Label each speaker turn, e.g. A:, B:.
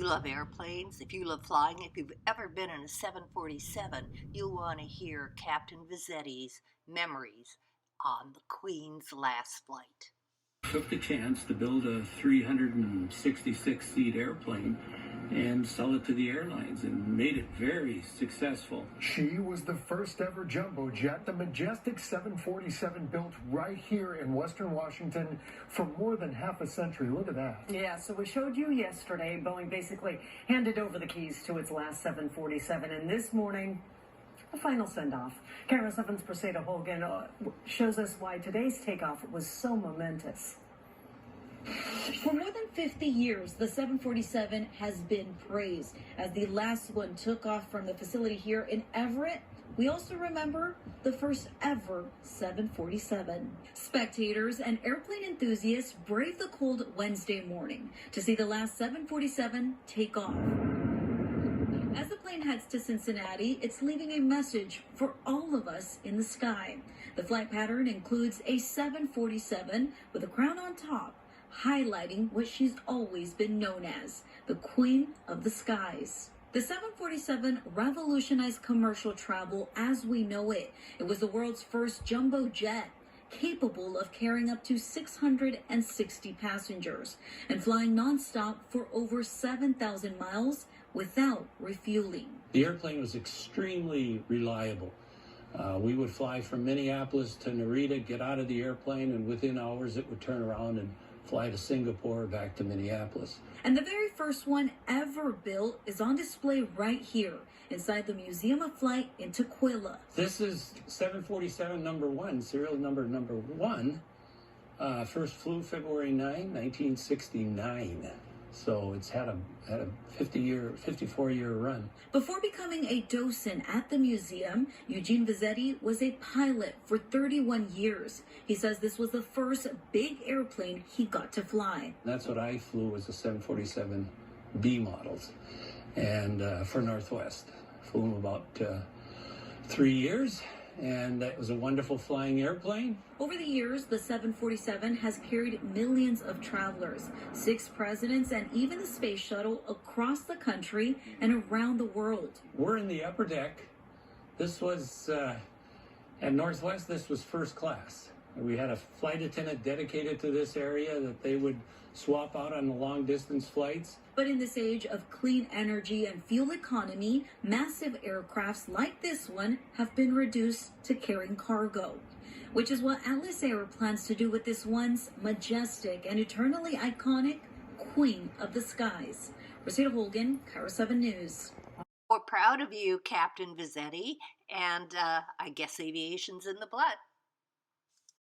A: love airplanes, if you love flying, if you've ever been in a 747, you'll want to hear Captain Vezzetti's memories on the Queen's last flight.
B: Took the chance to build a 366-seat airplane and sell it to the airlines and made it very successful.
C: She was the first ever jumbo jet, the majestic 747 built right here in Western Washington for more than half a century. Look at that.
D: Yeah, so we showed you yesterday, Boeing basically handed over the keys to its last 747, and this morning, a final send-off. KIRO 7's Priscilla Hogan shows us why today's takeoff was so momentous.
E: For more than 50 years, the 747 has been praised. As the last one took off from the facility here in Everett, we also remember the first ever 747. Spectators and airplane enthusiasts braved the cold Wednesday morning to see the last 747 take off. As the plane heads to Cincinnati, it's leaving a message for all of us in the sky. The flight pattern includes a 747 with a crown on top, highlighting what she's always been known as, the Queen of the Skies. The 747 revolutionized commercial travel as we know it. It was the world's first jumbo jet, capable of carrying up to 660 passengers and flying nonstop for over 7,000 miles without refueling.
B: The airplane was extremely reliable. We would fly from Minneapolis to Narita, get out of the airplane, and within hours it would turn around and fly to Singapore, back to Minneapolis.
E: And the very first one ever built is on display right here inside the Museum of Flight in Tukwila.
B: This is 747 number one, serial number one. First flew February 9, 1969. So it's had a 54-year run.
E: Before becoming a docent at the museum, Eugene Vezzetti was a pilot for 31 years. He says this was the first big airplane he got to fly.
B: That's what I flew, was the 747B models, and for Northwest. Flew them about 3 years. And that was a wonderful flying airplane.
E: Over the years, the 747 has carried millions of travelers, 6 presidents, and even the space shuttle across the country and around the world.
B: We're in the upper deck. This was, at Northwest, this was first class. We had a flight attendant dedicated to this area that they would swap out on the long distance flights.
E: But in this age of clean energy and fuel economy, massive aircrafts like this one have been reduced to carrying cargo, which is what Atlas Air plans to do with this once majestic and eternally iconic Queen of the Skies. Priscilla Hogan, KIRO 7 News.
A: We're proud of you, Captain Vezzetti, and I guess aviation's in the blood.